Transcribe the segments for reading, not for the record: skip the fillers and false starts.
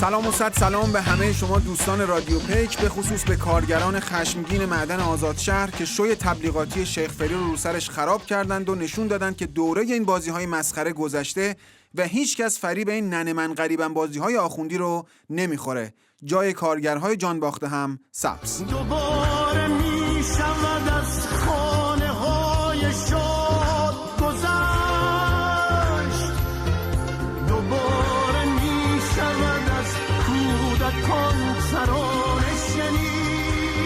سلام و صد سلام به همه شما دوستان رادیو پیک، به خصوص به کارگران خشمگین معدن آزاد شهر که شوی تبلیغاتی شیخ فری رو سرش خراب کردند و نشون دادند که دوره این بازی‌های مسخره گذشته و هیچ کس فریب این ننه من غریبم بازی‌های آخوندی رو نمیخوره. جای کارگرهای جان باخته هم سبز. دوباره میشود از خانه‌های شاد گذشت، دوباره میشود از کودکان ترانه شنید،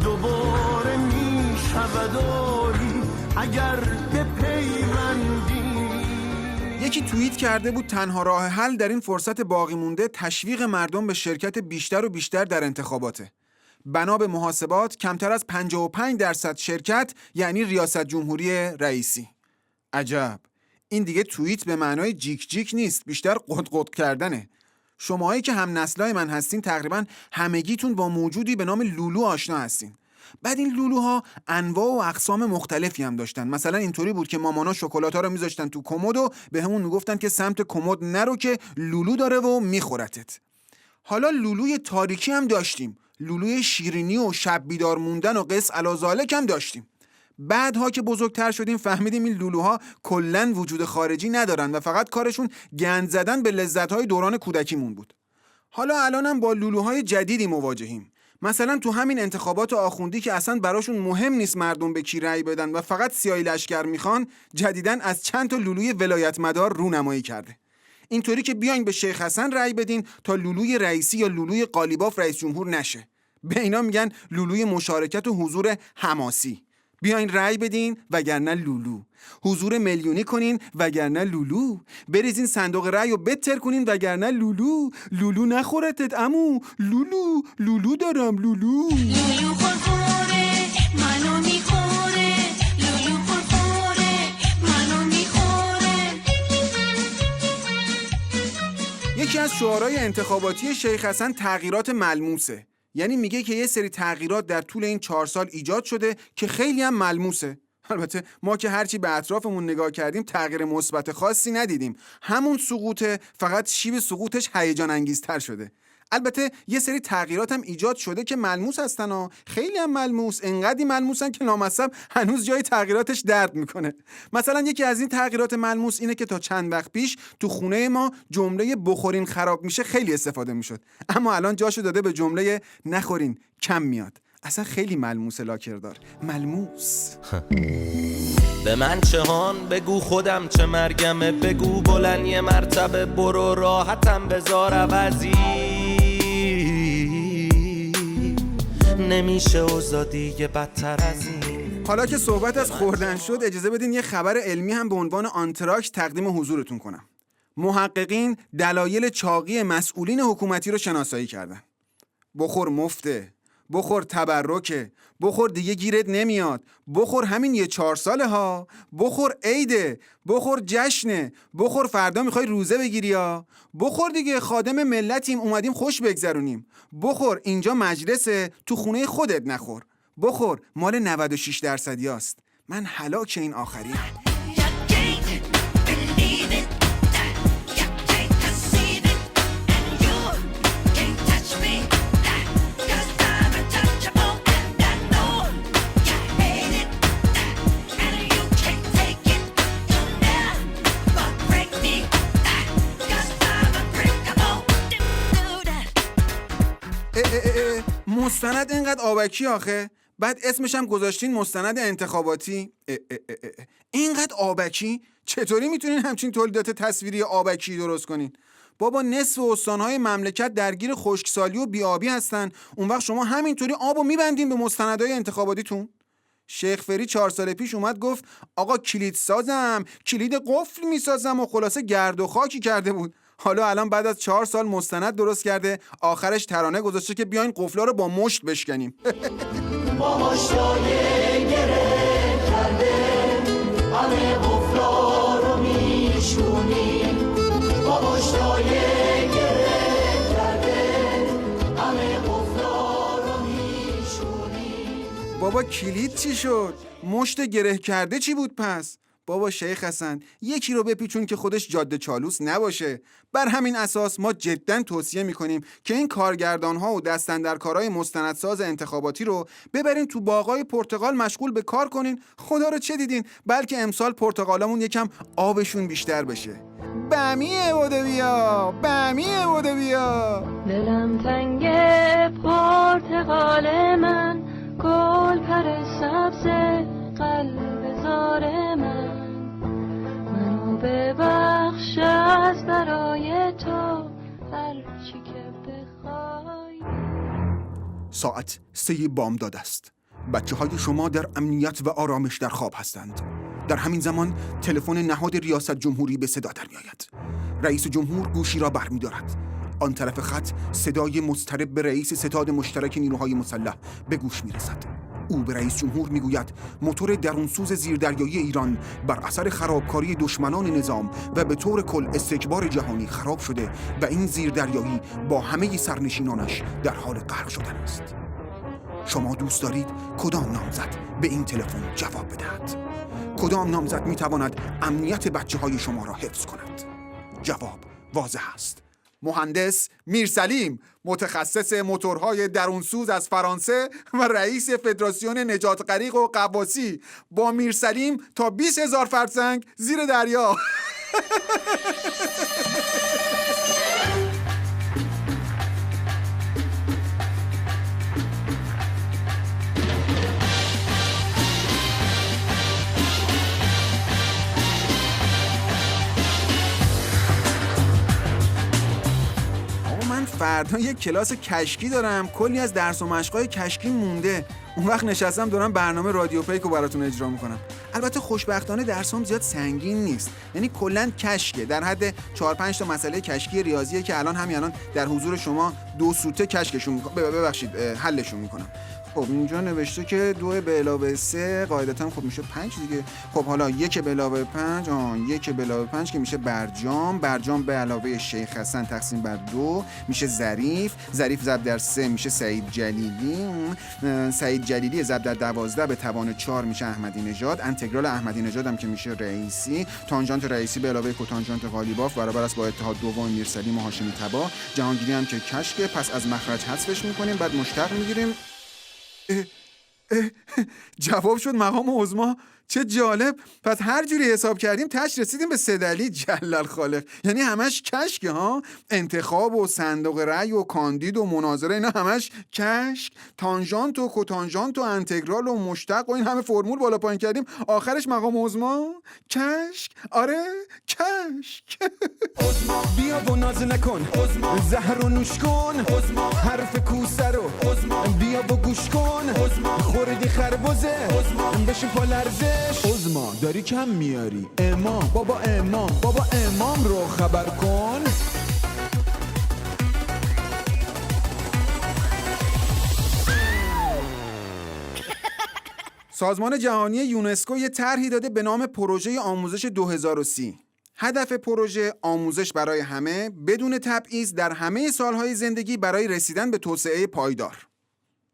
دوباره میشود آری اگر بپیوندی. یکی توییت کرده بود تنها راه حل در این فرصت باقی مونده تشویق مردم به شرکت بیشتر و بیشتر در انتخاباته. بنا به محاسبات کمتر از 55% شرکت یعنی ریاست جمهوری رئیسی. عجب، این دیگه توییت به معنای جیک جیک نیست، بیشتر قد کردنه. شماهایی که هم نسلای من هستین تقریبا همگیتون با موجودی به نام لولو آشنا هستین. بعد این لولوها انواع و اقسام مختلفی هم داشتن. مثلا اینطوری بود که مامانا شکلات‌ها رو میذاشتن تو کمد و بهمون میگفتن که سمت کمد نرو که لولو داره و میخورتت. حالا لولوی تاریکی هم داشتیم، لولوی شیرینی و شب بیدار موندن و قص الازالک هم داشتیم. بعدها که بزرگتر شدیم فهمیدیم این لولوها کلاً وجود خارجی ندارن و فقط کارشون گند زدن به لذت‌های دوران کودکیمون بود. حالا الانم با لولوهای جدیدی مواجهیم. مثلا تو همین انتخابات آخوندی که اصلا براشون مهم نیست مردم به کی رأی بدن و فقط سیاهی لشکر میخوان، جدیداً از چند تا لولوی ولایت مدار رونمایی کرده. اینطوری که بیاین به شیخ حسن رأی بدین تا لولوی رئیسی یا لولوی قالیباف رئیس جمهور نشه. به اینا میگن لولوی مشارکت و حضور حماسی. بیاین رأی بدین وگرنه لولو، حضور میلیونی کنین وگرنه لولو، بریزین صندوق رأی و بتر کنین وگرنه لولو، لولو نخورتت عمو، لولو لولو دارم لولو. لولو خورخوره منو میخوره، لولو خورخوره منو میخوره. یکی از شعارهای انتخاباتی شیخ حسن تغییرات ملموسه. یعنی میگه که یه سری تغییرات در طول این 4 سال ایجاد شده که خیلی هم ملموسه. البته ما که هرچی به اطرافمون نگاه کردیم تغییر مثبت خاصی ندیدیم. همون سقوطه، فقط شیب سقوطش هیجان انگیزتر شده. البته یه سری تغییرات هم ایجاد شده که ملموس هستن و خیلی هم ملموس، انقدی ملموسن که لامصب هنوز جای تغییراتش درد میکنه. مثلا یکی از این تغییرات ملموس اینه که تا چند وقت پیش تو خونه ما جمله بخورین خراب میشه خیلی استفاده میشد، اما الان جاشو داده به جمله نخورین کم میاد. اصلا خیلی ملموس لاکردار، ملموس. به من چه هان بگو خودم چه مرگمه، بگو بلند یه مرتبه برو راحتم بذار عوضی، نمیشه اوضاع دیگه بدتر از این. حالا که صحبت از خوردن شد اجازه بدین یه خبر علمی هم به عنوان آنتراکس تقدیم حضورتون کنم. محققین دلایل چاقی مسئولین حکومتی رو شناسایی کردن. بخور مفته، بخور تبرکه، بخور دیگه گیرت نمیاد، بخور همین یه 4 ساله ها، بخور عیده، بخور جشنه، بخور فردا میخوای روزه بگیری ها، بخور دیگه خادم ملتیم اومدیم خوش بگذرونیم، بخور اینجا مجلسه تو خونه خودت نخور، بخور مال 96% هاست. من هلاک این آخریم. مستند اینقدر آبکی آخه، بعد اسمش هم گذاشتین مستند انتخاباتی. اینقدر آبکی؟ چطوری میتونین همچین تولیدات تصویری آبکی درست کنین؟ بابا نصف استانهای مملکت درگیر خشکسالی و بیابی هستن، اون وقت شما همینطوری آبو میبندین به مستندهای انتخاباتیتون؟ شیخ فری 4 سال پیش اومد گفت آقا کلید سازم، کلید قفل میسازم و خلاصه گرد و خاکی کرده بود. حالا الان بعد از 4 سال مستند درست کرده، آخرش ترانه گذاشته که بیاین قفلا رو با مشت بشکنیم. با مشتای گره کرده همه قفلا رو میشونیم، با مشتای گره کرده همه قفلا رو میشونیم. بابا کلید چی شد؟ مشت گره کرده چی بود پس؟ بابا شیخ حسن، یکی رو بپیچون که خودش جاده چالوس نباشه. بر همین اساس ما جداً توصیه میکنیم که این کارگردان‌ها و دست‌اندرکارهای مستندساز انتخاباتی رو ببرین تو باغای پرتقال مشغول به کار کنین. خدا رو چه دیدین؟ بلکه امسال پرتقالامون یکم آبشون بیشتر بشه. بمیه بوده بیا، بمیه بوده بیا. دلم تنگ پرتقال من، گل پر سبز قلب زار من، منو ببخش از برای تو هر چی که بخوای. ساعت 3 بامداد است. بچه های شما در امنیت و آرامش در خواب هستند. در همین زمان تلفن نهاد ریاست جمهوری به صدا در می آید. رئیس جمهور گوشی را بر می دارد. آن طرف خط صدای مضطرب به رئیس ستاد مشترک نیروهای مسلح به گوش می رسد. او به رئیس جمهور می گوید موتور درونسوز زیردریایی ایران بر اثر خرابکاری دشمنان نظام و به طور کل استکبار جهانی خراب شده و این زیردریایی با همه سرنشینانش در حال غرق شدن است. شما دوست دارید کدام نامزد به این تلفن جواب بدهد؟ کدام نامزد میتواند امنیت بچه های شما را حفظ کند؟ جواب واضح است. مهندس میرسلیم، متخصص موتورهای درونسوز از فرانسه و رئیس فدراسیون نجات غریق و غواصی. با میرسلیم تا 20,000 فرسنگ زیر دریا. فردا یک کلاس کشکی دارم، کلی از درس و مشقای کشکی مونده. اون وقت نشستم دارم برنامه رادیو پیک رو براتون اجرا میکنم. البته خوشبختانه درسام زیاد سنگین نیست، یعنی کلاً کشکه، در حد 4-5 تا مسئله کشکی ریاضیه که همین الان در حضور شما 2 سوته کشکشون میکنم، ببخشید حلشون میکنم. خب اینجا نوشته که 2 به علاوه 3 قاعدتاً خب میشه 5 دیگه. خب حالا 1 به علاوه 5 1 به علاوه 5 که میشه برجام به علاوه شیخ حسن تقسیم بر 2 میشه ظریف ضرب در 3 میشه سعید جلیلی ضرب در 12 به توان 4 میشه احمدی نژاد. انتگرال احمدی نژاد هم که میشه رئیسی. تانژانت رئیسی به علاوه کوتانژانت قالیباف برابر است با اتحاد دوم میرسلیم و هاشمی تبا. جهانگیری هم که کشکه، پس از مخرج حذفش میکنیم، بعد مشتق میگیریم. جواب شد مقام عظما. چه جالب. پس هر جوری حساب کردیم تاش رسیدیم به سدلی. جلال خالق، یعنی همش کشکه ها. انتخاب و صندوق رأی و کاندید و مناظره اینا همش کشک. تانژانت و کوتانژانت و انتگرال و مشتق و این همه فرمول بالا پایین کردیم، آخرش مقام عظما کشک. آره کشک. بیا و ناز نکن، زهر رو نوش کن، حرف کوسه رو بیا و گوش کن، خوردی خربزه بشین پا لرزش. عظما داری کم میاری، امام بابا امام رو خبر کن. سازمان جهانی یونسکو یه طرحی داده به نام پروژه آموزش 2030. هدف پروژه آموزش برای همه بدون تبعیض در همه سالهای زندگی برای رسیدن به توسعه پایدار.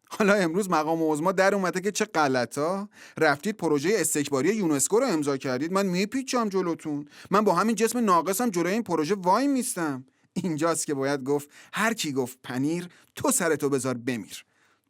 حالا امروز مقام عظما در اومده که چه غلطا رفتید پروژه استکباری یونسکو رو امضا کردید. من میپیچم جلوتون. من با همین جسم ناقصم جلوی این پروژه وای میستم. اینجاست که باید گفت هر کی گفت پنیر تو سرتو بذار بمیر.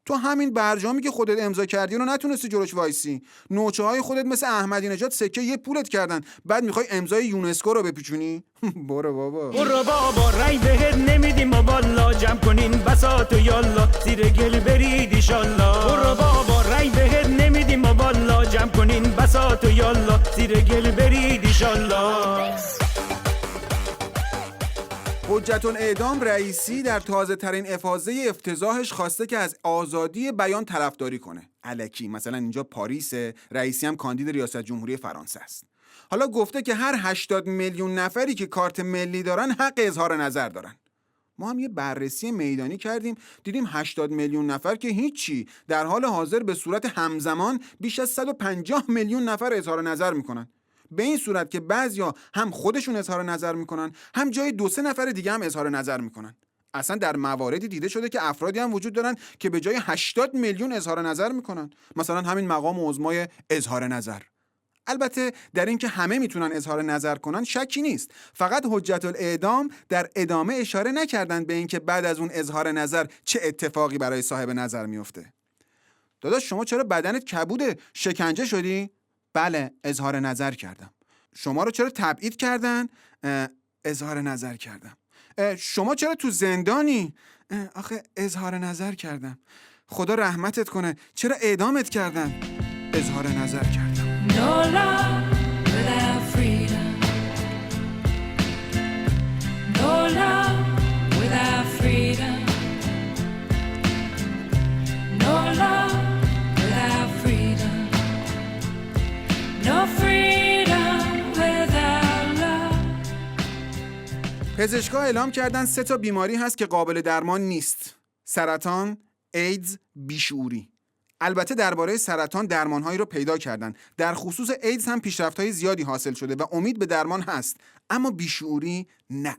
تو همین برجامی که خودت امضا کردی رو نتونستی جلوش وایسی. نوچه های خودت مثل احمدی نژاد سکه یه پولت کردن، بعد میخوای امضای یونسکو رو بپیچونی؟ برو بابا رای بهت نمیدیم والا، جمع کنین بساطو یالا زیر گل برید ایشالله. برو بابا رای بهت نمیدیم والا، جمع کنین بساطو یالا زیر گل برید ایشالله. حجت الاعدام رئیسی در تازه ترین افاضه افتضاحش خواسته که از آزادی بیان طرفداری کنه. الکی مثلا اینجا پاریس، رئیسی هم کاندید ریاست جمهوری فرانسه است. حالا گفته که هر 80 میلیون نفری که کارت ملی دارن حق اظهار نظر دارن. ما هم یه بررسی میدانی کردیم، دیدیم 80 میلیون نفر که هیچی، در حال حاضر به صورت همزمان بیش از 150 میلیون نفر اظهار نظر میکنن. به این صورت که بعضیا هم خودشون اظهار نظر میکنن، هم جای 2-3 نفر دیگه هم اظهار نظر میکنن. اصلا در مواردی دیده شده که افرادی هم وجود دارن که به جای 80 میلیون اظهار نظر میکنن. مثلا همین مقام عظمای اظهار نظر. البته در اینکه همه میتونن اظهار نظر کنن شکی نیست، فقط حجت الاعدام در ادامه اشاره نکردن به اینکه بعد از اون اظهار نظر چه اتفاقی برای صاحب نظر میفته. داداش شما چرا بدنت کبوده؟ شکنجه شدی؟ بله، اظهار نظر کردم. شما رو چرا تبعید کردن؟ اظهار نظر کردم. شما چرا تو زندانی؟ آخه اظهار نظر کردم. خدا رحمتت کنه، چرا اعدامت کردن؟ اظهار نظر کردم. No love without freedom. No love without freedom. No love without freedom. No freedom without love. پزشکا اعلام کردن 3 تا بیماری هست که قابل درمان نیست: سرطان، ایدز، بیشعوری. البته درباره سرطان درمانهایی رو پیدا کردن. در خصوص ایدز هم پیشرفت‌های زیادی حاصل شده و امید به درمان هست، اما بیشعوری نه.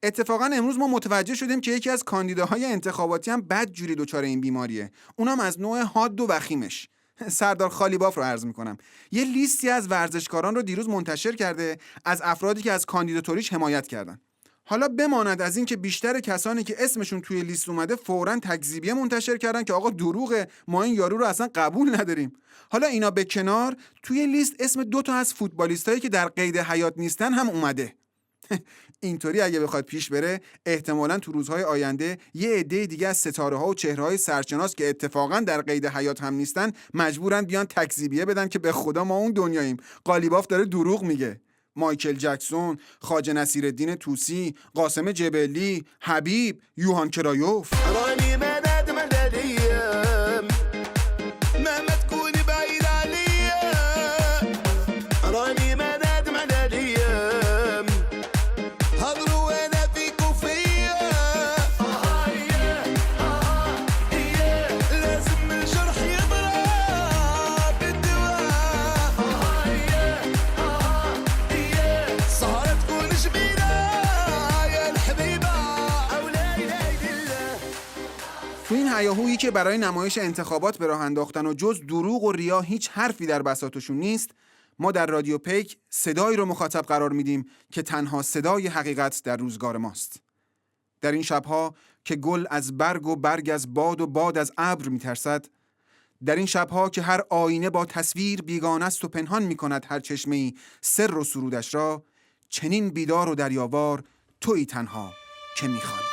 اتفاقا امروز ما متوجه شدیم که یکی از کاندیداهای انتخاباتی هم بدجوری دچار این بیماریه، اونم از نوع حاد و وخیمش. سردار خالیباف رو عرض میکنم. یه لیستی از ورزشکاران رو دیروز منتشر کرده از افرادی که از کاندیداتوریش حمایت کردن. حالا بماند از این که بیشتر کسانی که اسمشون توی لیست اومده فوراً تکذیبیه منتشر کردن که آقا دروغه، ما این یارو رو اصلا قبول نداریم. حالا اینا به کنار، توی لیست اسم 2 تا از فوتبالیستایی که در قید حیات نیستن هم اومده. اینطوری اگه بخواد پیش بره احتمالاً تو روزهای آینده یه عده دیگه از ستاره‌ها و چهره‌های سرشناس که اتفاقاً در قید حیات هم نیستن مجبورن بیان تکذیبیه بدن که به خدا ما اون دنیاییم، قالیباف داره دروغ میگه. مایکل جکسون، خواجه نصیرالدین طوسی، قاسم جبلی، حبیب، یوهان کرایوف. راني مدد مددية مهما تكوني بعيد عليا راني مدد مددية هضروا انا فيك وفيا لازم الجرح يضرب بالدواء سهرة تكون جميلة يا الحبيبة او لا اله الا الله. تو این هیاهویی که برای نمایش انتخابات به راه انداختن و جز دروغ و ریا هیچ حرفی در بساطشون نیست، ما در رادیو پیک صدایی رو مخاطب قرار میدیم که تنها صدای حقیقت در روزگار ماست. در این شبها که گل از برگ و برگ از باد و باد از ابر میترسد، در این شبها که هر آینه با تصویر بیگانه است و پنهان میکند هر چشمه‌ای سر و سرودش را، چنین بیدار و دریاوار تویی تنها که میخوانی.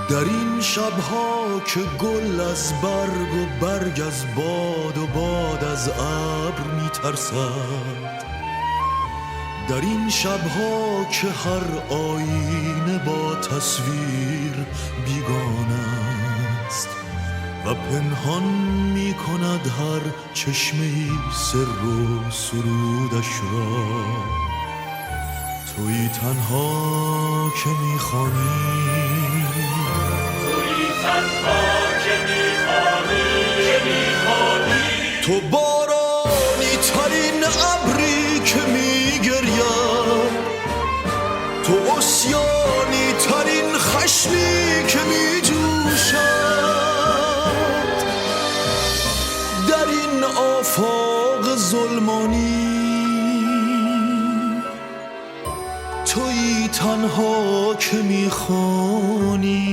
در این شبها که گل از برگ و برگ از باد و باد از ابر میترسد، در این شبها که هر آینه با تصویر بیگانه است و پنهان میکند هر چشمه‌ای سر و سرودش را، تویی تنها که میخوانی. تو بارانی ترین ابری که میگرید، تو عصیانی ترین خشمی که میجوشد، در این آفاق ظلمانی تویی تنها که میخوانی.